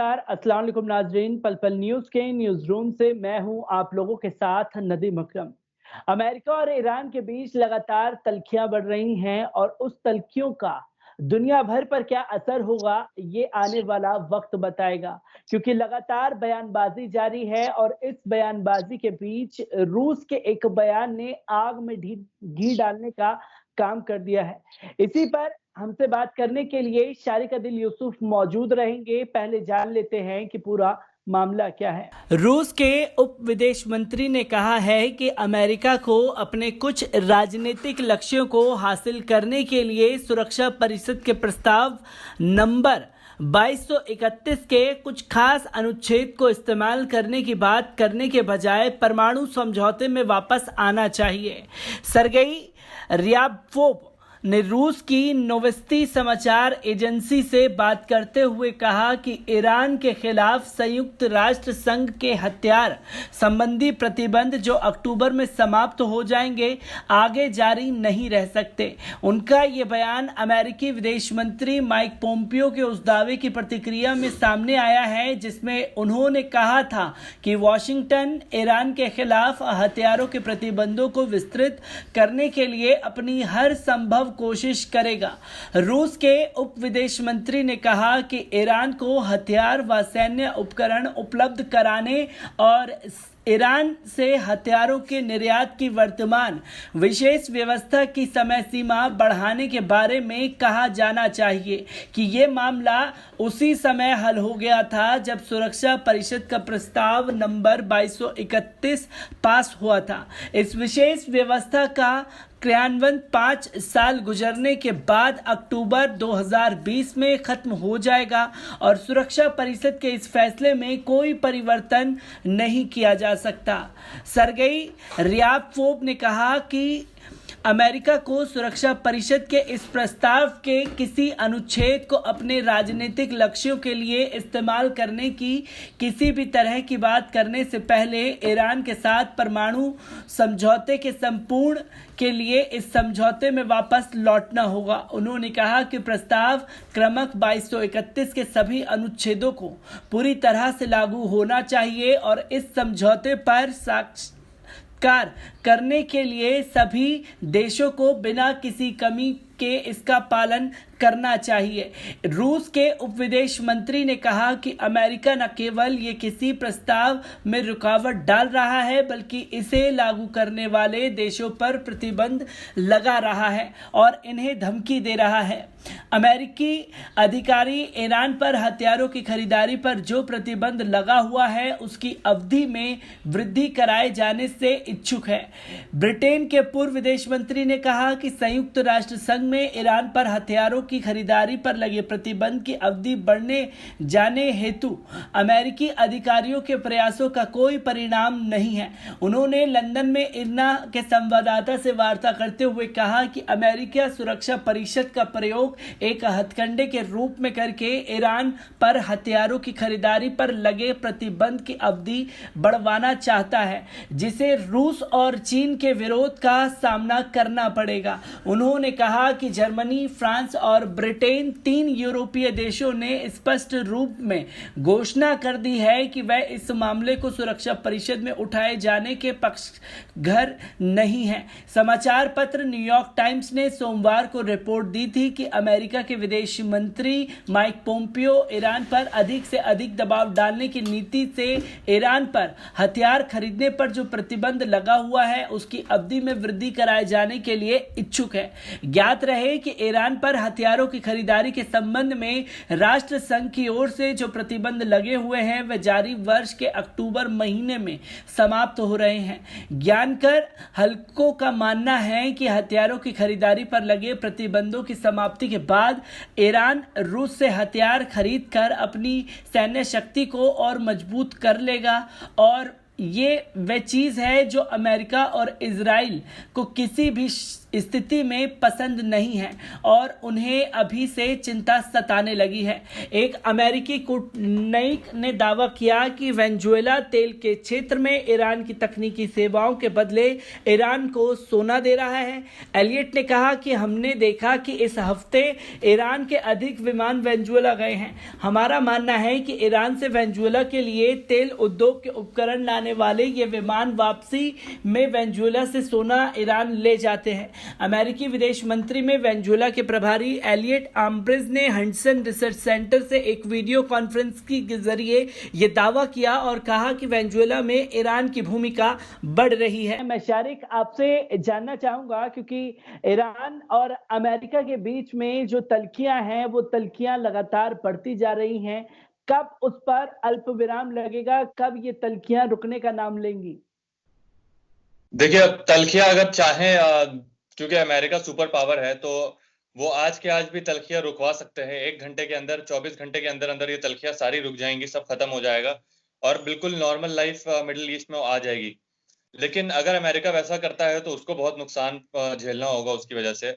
नमस्कार, अस्सलाम वालेकुम नाज़रीन। पल पल न्यूज़ के न्यूज़ रूम से मैं हूं आप लोगों के साथ नदीम अकरम। अमेरिका और ईरान के बीच लगातार तल्खियां बढ़ रही हैं और उस तल्खियों का दुनिया भर पर क्या असर होगा, ये आने वाला वक्त बताएगा। क्योंकि लगातार बयानबाजी जारी है और इस बयानबाजी के बीच रूस के एक बयान ने आग में घी डालने का काम कर दिया है। इसी पर हमसे बात करने के लिए शारिक अदिल यूसुफ मौजूद रहेंगे। पहले जान लेते हैं कि पूरा मामला क्या है। रूस के उप विदेश मंत्री ने कहा है कि अमेरिका को अपने कुछ राजनीतिक लक्ष्यों को हासिल करने के लिए सुरक्षा परिषद के प्रस्ताव नंबर 2231 के कुछ खास अनुच्छेद को इस्तेमाल करने की बात करने के बजाय परमाणु समझौते में वापस आना चाहिए। सरगेई रियाबकोव ने रूस की नोवोस्ती समाचार एजेंसी से बात करते हुए कहा कि ईरान के खिलाफ संयुक्त राष्ट्र संघ के हथियार संबंधी प्रतिबंध जो अक्टूबर में समाप्त हो जाएंगे, आगे जारी नहीं रह सकते। उनका ये बयान अमेरिकी विदेश मंत्री माइक पोम्पियो के उस दावे की प्रतिक्रिया में सामने आया है जिसमें उन्होंने कहा था कि वॉशिंगटन ईरान के खिलाफ हथियारों के प्रतिबंधों को विस्तृत करने के लिए अपनी हर संभव कोशिश करेगा। रूस के उप विदेश मंत्री ने कहा कि ईरान को हथियार व सैन्य उपकरण उपलब्ध कराने और ईरान से हथियारों के निर्यात की वर्तमान विशेष व्यवस्था की समय सीमा बढ़ाने के बारे में कहा जाना चाहिए कि ये मामला उसी समय हल हो गया था जब सुरक्षा परिषद का प्रस्ताव नंबर 2231 पास हुआ था। इस विशेष व्यवस्था का क्रियान्वयन 5 साल गुजरने के बाद अक्टूबर 2020 में खत्म हो जाएगा और सुरक्षा परिषद के इस फैसले में कोई परिवर्तन नहीं किया जा सकता। सरगेई रियाबकोव ने कहा कि अमेरिका को सुरक्षा परिषद के इस प्रस्ताव के किसी अनुच्छेद को अपने राजनीतिक लक्ष्यों के लिए इस्तेमाल करने की किसी भी तरह की बात करने से पहले ईरान के साथ परमाणु समझौते के संपूर्ण के लिए इस समझौते में वापस लौटना होगा। उन्होंने कहा कि प्रस्ताव क्रमांक 2231 के सभी अनुच्छेदों को पूरी तरह से लागू होना चाहिए और इस समझौते पर साक्षात्कार करने के लिए सभी देशों को बिना किसी कमी के इसका पालन करना चाहिए। रूस के उप विदेश मंत्री ने कहा कि अमेरिका न केवल ये किसी प्रस्ताव में रुकावट डाल रहा है बल्कि इसे लागू करने वाले देशों पर प्रतिबंध लगा रहा है और इन्हें धमकी दे रहा है। अमेरिकी अधिकारी ईरान पर हथियारों की खरीदारी पर जो प्रतिबंध लगा हुआ है उसकी अवधि में वृद्धि कराए जाने से इच्छुक है। ब्रिटेन के पूर्व विदेश मंत्री ने कहा कि संयुक्त राष्ट्र संघ में ईरान पर हथियारों की खरीदारी पर लगे प्रतिबंध की अवधि बढ़ने जाने हेतु अमेरिकी अधिकारियों के प्रयासों का कोई परिणाम नहीं है। उन्होंने लंदन में इरना के संवाददाता से वार्ता करते हुए कहा कि अमेरिका सुरक्षा परिषद का प्रयोग एक हथकंडे के रूप में करके ईरान पर हथियारों की खरीदारी पर लगे प्रतिबंध की अवधि बढ़वाना चाहता है, जिसे रूस और चीन के विरोध का सामना करना पड़ेगा। उन्होंने कहा कि जर्मनी, फ्रांस और ब्रिटेन 3 यूरोपीय देशों ने स्पष्ट रूप में घोषणा कर दी है कि वह इस मामले को सुरक्षा परिषद में उठाए जाने के पक्षधर नहीं है। समाचार पत्र न्यूयॉर्क टाइम्स ने सोमवार को रिपोर्ट दी थी कि अमेरिका के विदेश मंत्री माइक पोम्पियो ईरान पर अधिक से अधिक दबाव डालने की नीति से ईरान पर हथियार खरीदने पर जो प्रतिबंध लगा हुआ है उसकी अवधि में वृद्धि कराए जाने के लिए इच्छुक है। ज्ञात रहे कि ईरान पर हथियारों की खरीदारी के संबंध में राष्ट्र संघ की ओर से जो प्रतिबंध लगे हुए हैं वे जारी वर्ष के अक्टूबर महीने में समाप्त हो रहे हैं। ज्ञानकर हल्कों का मानना है कि हथियारों की खरीदारी पर लगे प्रतिबंधों की समाप्ति के बाद ईरान रूस से हथियार खरीद कर अपनी सैन्य शक्ति को और मजबूत कर लेगा और ये वह चीज़ है जो अमेरिका और इजराइल को किसी भी स्थिति में पसंद नहीं है और उन्हें अभी से चिंता सताने लगी है। एक अमेरिकी कूटनीतिक ने दावा किया कि वेनेजुएला तेल के क्षेत्र में ईरान की तकनीकी सेवाओं के बदले ईरान को सोना दे रहा है। एलियट ने कहा कि हमने देखा कि इस हफ्ते ईरान के अधिक विमान वेनेजुएला गए हैं। हमारा मानना है कि ईरान से वेनेजुएला के लिए तेल उद्योग के उपकरण लाने वाले ये विमान वापसी में वेनेजुएला से सोना ईरान ले जाते हैं। अमेरिकी विदेश मंत्री में वेनेजुएला के प्रभारी एलियट आम्ब्रेज ने हंटसन रिसर्च सेंटर से एक वीडियो कॉन्फ्रेंस के जरिए ये दावा किया और कहा कि वेनेजुएला में ईरान की भूमिका बढ़ रही है। मैं शारिक आपसे जानना चाहूंगा, क्योंकि ईरान और अमेरिका के बीच में जो तल्खियां हैं वो तल्खियां लगातार बढ़ती जा रही हैं। कब उस पर अल्प विराम लगेगा, कब ये तल्खियां रुकने का नाम लेंगी? देखिए, अब तल्खियां अगर चाहें, क्योंकि अमेरिका सुपर पावर है, तो वो आज के आज भी तल्खियां रुकवा सकते हैं। 1 घंटे के अंदर, 24 घंटे के अंदर अंदर ये तल्खियां सारी रुक जाएंगी, सब खत्म हो जाएगा और बिल्कुल नॉर्मल लाइफ मिडिल ईस्ट में आ जाएगी। लेकिन अगर अमेरिका वैसा करता है तो उसको बहुत नुकसान झेलना होगा उसकी वजह से।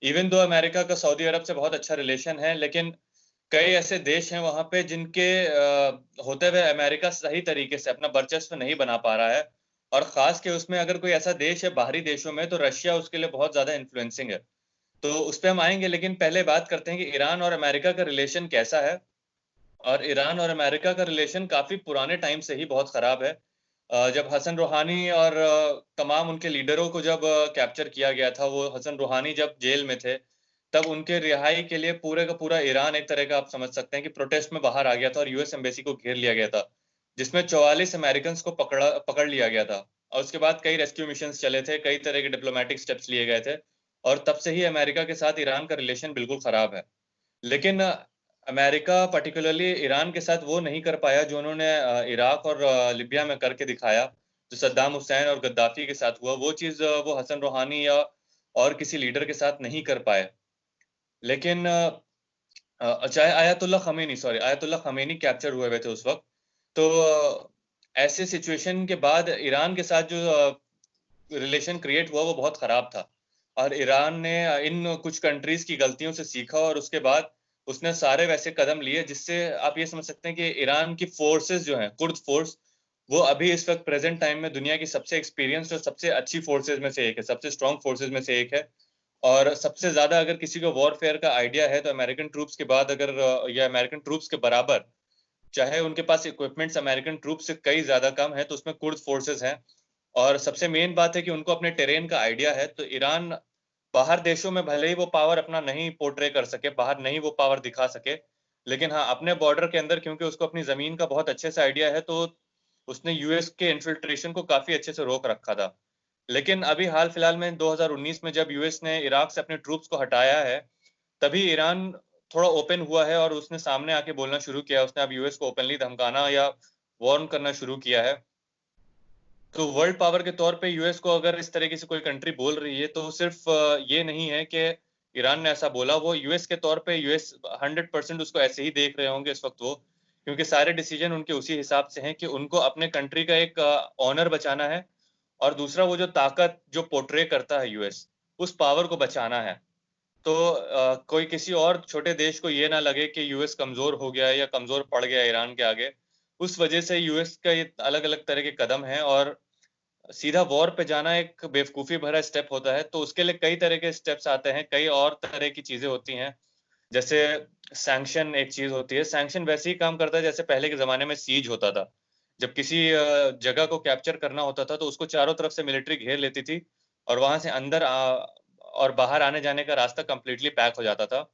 इवन दो अमेरिका का सऊदी अरब से बहुत अच्छा रिलेशन है, लेकिन कई ऐसे देश हैं वहां पे जिनके होते हुए अमेरिका सही तरीके से अपना वर्चस्व नहीं बना पा रहा है। और खास के उसमें अगर कोई ऐसा देश है बाहरी देशों में, तो रशिया उसके लिए बहुत ज्यादा इन्फ्लुएंसिंग है। तो उस पर हम आएंगे, लेकिन पहले बात करते हैं कि ईरान और अमेरिका का रिलेशन कैसा है। और ईरान और अमेरिका का रिलेशन काफी पुराने टाइम से ही बहुत खराब है। जब हसन रूहानी और तमाम उनके लीडरों को जब कैप्चर किया गया था, वो हसन रूहानी जब जेल में थे, तब उनके रिहाई के लिए पूरे का पूरा ईरान एक तरह का आप समझ सकते हैं कि प्रोटेस्ट में बाहर आ गया था और यूएस एम्बेसी को घेर लिया गया था, जिसमें 44 अमेरिकन को पकड़ लिया गया था। और उसके बाद कई रेस्क्यू मिशन चले थे, कई तरह के डिप्लोमेटिक स्टेप्स लिए गए थे और तब से ही अमेरिका के साथ ईरान का रिलेशन बिल्कुल खराब है। लेकिन अमेरिका पर्टिकुलरली ईरान के साथ वो नहीं कर पाया जो उन्होंने इराक और लिबिया में करके दिखाया, जो सद्दाम हुसैन और गद्दाफी के साथ हुआ। वो चीज़ वो हसन रूहानी या और किसी लीडर के साथ नहीं कर पाए। लेकिन चाहे आयतुल्ला खमेनी कैप्चर हुए थे उस वक्त, तो ऐसे सिचुएशन के बाद ईरान के साथ जो रिलेशन क्रिएट हुआ वो बहुत खराब था। और ईरान ने इन कुछ कंट्रीज की गलतियों से सीखा और उसके बाद उसने सारे वैसे कदम लिए जिससे आप ये समझ सकते हैं कि ईरान की फोर्सेस जो हैं, कुर्द फोर्स, वो अभी इस वक्त प्रेजेंट टाइम में दुनिया की सबसे एक्सपीरियंस्ड और सबसे अच्छी फोर्सेज में से एक है, सबसे स्ट्रॉन्ग फोर्सेज में से एक है। और सबसे ज्यादा अगर किसी को वॉरफेयर का आइडिया है तो अमेरिकन ट्रूप्स के बाद, अगर या अमेरिकन ट्रूप्स के बराबर, चाहे उनके पास इक्विपमेंट्स अमेरिकन ट्रूप्स से कई ज्यादा कम है, तो उसमें कुर्द फोर्सेज हैं। और सबसे मेन बात है कि उनको अपने टेरेन का आइडिया है। तो ईरान बाहर देशों में भले ही वो पावर अपना नहीं पोर्ट्रे कर सके, बाहर नहीं वो पावर दिखा सके, लेकिन हाँ अपने बॉर्डर के अंदर क्योंकि उसको अपनी जमीन का बहुत अच्छे से आइडिया है, तो उसने यूएस के इन्फिल्ट्रेशन को काफी अच्छे से रोक रखा था। लेकिन अभी हाल फिलहाल में 2019 में जब यूएस ने इराक से अपने ट्रूप्स को हटाया है, तभी ईरान थोड़ा ओपन हुआ है और उसने सामने आके बोलना शुरू किया। उसने अब यूएस को ओपनली धमकाना या वार्न करना शुरू किया है। तो वर्ल्ड पावर के तौर पे यूएस को अगर इस तरीके से कोई कंट्री बोल रही है, तो सिर्फ ये नहीं है कि ईरान ने ऐसा बोला, वो यूएस के तौर पे यूएस 100% उसको ऐसे ही देख रहे होंगे इस वक्त वो, क्योंकि सारे डिसीजन उनके उसी हिसाब से हैं कि उनको अपने कंट्री का एक ऑनर बचाना है और दूसरा वो जो ताकत जो पोर्ट्रे करता है यूएस, उस पावर को बचाना है। तो कोई किसी और छोटे देश को ये ना लगे कि यूएस कमजोर हो गया है या कमजोर पड़ गया ईरान के आगे। उस वजह से यूएस का ये अलग अलग तरह के कदम हैं और सीधा वॉर पे जाना एक बेवकूफ़ी भरा स्टेप होता है। तो उसके लिए कई तरह के स्टेप्स आते हैं, कई और तरह की चीज़ें होती हैं। जैसे सैंक्शन एक चीज़ होती है। सैंक्शन वैसे ही काम करता है जैसे पहले के ज़माने में सीज होता था। जब किसी जगह को कैप्चर करना होता था तो उसको चारों तरफ से मिलिट्री घेर लेती थी और वहाँ से अंदर और बाहर आने-जाने का रास्ता कंप्लीटली पैक हो जाता था।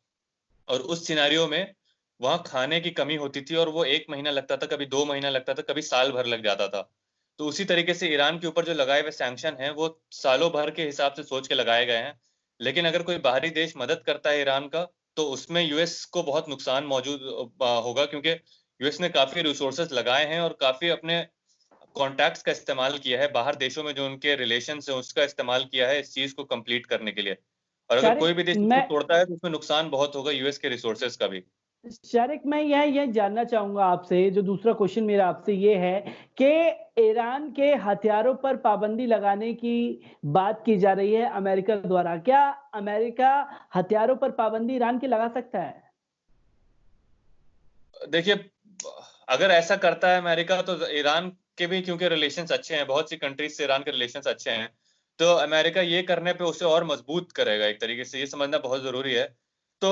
और उस सिनेरियो में वहाँ खाने की कमी होती थी और वो 1 महीना लगता था, कभी 2 महीना लगता था, कभी साल भर लग जाता था। तो उसी तरीके से ईरान के ऊपर जो लगाए हुए सैंक्शन हैं, वो सालों भर के हिसाब से सोच के लगाए गए हैं। लेकिन अगर कोई बाहरी देश मदद करता है ईरान का, तो उसमें यूएस को बहुत नुकसान मौजूद होगा, क्योंकि यूएस ने काफ़ी रिसोर्सेज़ लगाए हैं और काफ़ी अपने कॉन्टैक्ट्स का इस्तेमाल किया है, बाहर देशों में जो उनके रिलेशंस हैं, उसका इस्तेमाल किया है इस चीज़ को कंप्लीट करने के लिए। और अगर कोई भी देश इसको मैं तोड़ता है, तो उसमें नुकसान बहुत होगा यूएस के रिसोर्सेज़ का भी। शारिक, मैं यह जानना चाहूंगा आपसे, जो दूसरा क्वेश्चन मेरा आपसे ये है कि ईरान के हथियारों पर पाबंदी लगाने की बात की जा रही है अमेरिका द्वारा। क्या अमेरिका हथियारों पर पाबंदी ईरान की लगा सकता है? देखिए, अगर ऐसा करता है अमेरिका तो ईरान के भी क्योंकि रिलेशंस अच्छे हैं, बहुत सी कंट्रीज से ईरान के रिलेशंस अच्छे हैं, तो अमेरिका ये करने पे उसे और मजबूत करेगा। एक तरीके से ये समझना बहुत ज़रूरी है। तो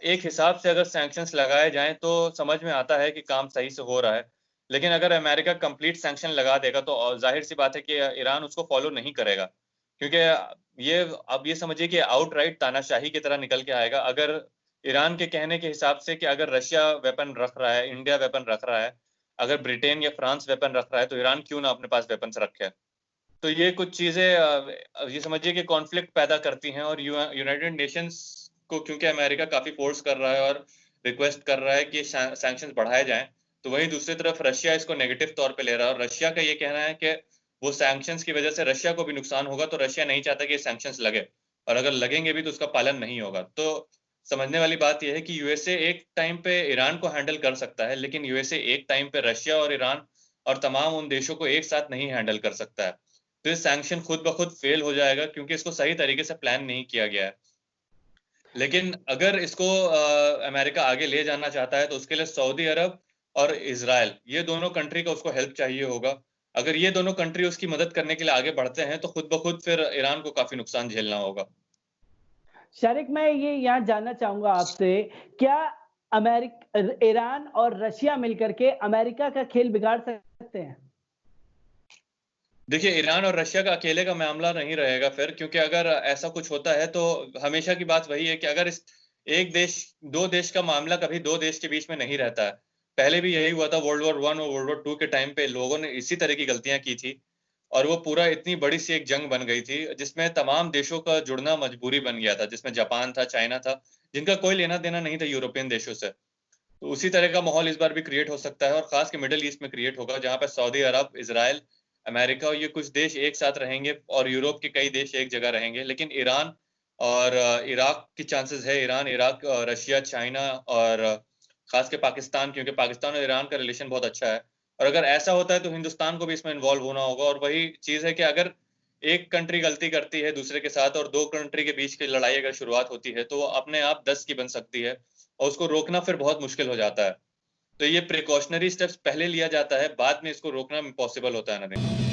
एक हिसाब से अगर सैंक्शंस लगाए जाएँ तो समझ में आता है कि काम सही से हो रहा है। लेकिन अगर अमेरिका कंप्लीट सैंक्शन लगा देगा तो ज़ाहिर-सी बात है कि ईरान उसको फ़ॉलो नहीं करेगा। क्योंकि ये अब ये समझिए कि आउटराइट तानाशाही की तरह निकल के आएगा। अगर ईरान के कहने के हिसाब से कि अगर रशिया वेपन रख रहा है, इंडिया वेपन रख रहा है, अगर ब्रिटेन या फ्रांस वेपन रख रहा है, तो ईरान क्यों ना अपने पास वेपन्स रखे? तो ये कुछ चीज़ें ये समझिए कि कॉन्फ्लिक्ट पैदा करती हैं और यूनाइटेड नेशंस को क्योंकि अमेरिका काफ़ी फ़ोर्स कर रहा है और रिक्वेस्ट कर रहा है कि सैंक्शंस बढ़ाए जाएँ, तो वहीं दूसरी तरफ रशिया इसको नेगेटिव तौर पे ले रहा है और रशिया का ये कहना है कि वो सैंक्शंस की वज़ह से रशिया को भी नुकसान होगा, तो रशिया नहीं चाहता कि ये सैंक्शंस लगे और अगर लगेंगे भी तो उसका पालन नहीं होगा। तो समझने वाली बात ये है कि यूएसए एक टाइम पे ईरान को हैंडल कर सकता है, लेकिन यूएसए एक टाइम पे रशिया और ईरान और तमाम उन देशों को एक साथ नहीं हैंडल कर सकता है। तो ये सैंक्शन खुद ब खुद फेल हो जाएगा क्योंकि इसको सही तरीके से प्लान नहीं किया गया है। लेकिन अगर इसको अमेरिका आगे ले जाना चाहता है तो उसके लिए सऊदी अरब और इज़राइल ये दोनों कंट्री का उसको हेल्प चाहिए होगा। अगर ये दोनों कंट्री उसकी मदद करने के लिए आगे बढ़ते हैं तो खुद ब खुद फिर ईरान को काफ़ी नुकसान झेलना होगा। शारिक, मैं ये यहाँ जानना चाहूंगा आपसे, क्या ईरान और रशिया मिलकर के अमेरिका का खेल बिगाड़ सकते हैं? देखिए, ईरान और रशिया का अकेले का मामला नहीं रहेगा फिर क्योंकि अगर ऐसा कुछ होता है तो हमेशा की बात वही है कि अगर इस एक देश 2 देश का मामला कभी 2 देश के बीच में नहीं रहता है। पहले भी यही हुआ था वर्ल्ड वॉर 1 और वर्ल्ड वॉर 2 के टाइम पे लोगों ने इसी तरह की गलतियाँ की थी और वो पूरा इतनी बड़ी-सी एक जंग बन गई थी जिसमें तमाम देशों का जुड़ना मजबूरी बन गया था, जिसमें जापान था, चाइना था, जिनका कोई लेना-देना नहीं था यूरोपियन देशों से। तो उसी तरह का माहौल इस बार भी क्रिएट हो सकता है और खास के मिडल ईस्ट में क्रिएट होगा जहाँ पे सऊदी अरब, इज़राइल, अमेरिका और ये कुछ देश एक साथ रहेंगे और यूरोप के कई देश एक जगह रहेंगे। लेकिन ईरान और इराक की चांसेस है ईरान, इराक, रशिया, चाइना और खास के पाकिस्तान क्योंकि पाकिस्तान और ईरान का रिलेशन बहुत अच्छा है। और अगर ऐसा होता है तो हिंदुस्तान को भी इसमें इन्वॉल्व होना होगा और वही चीज़ है कि अगर एक कंट्री गलती करती है दूसरे के साथ और 2 कंट्री के बीच की लड़ाई अगर शुरुआत होती है, तो वो अपने आप 10 की बन सकती है और उसको रोकना फिर बहुत मुश्किल हो जाता है। तो ये प्रिकॉशनरी स्टेप्स पहले लिया जाता है, बाद में इसको रोकना इम्पॉसिबल होता है नदीम।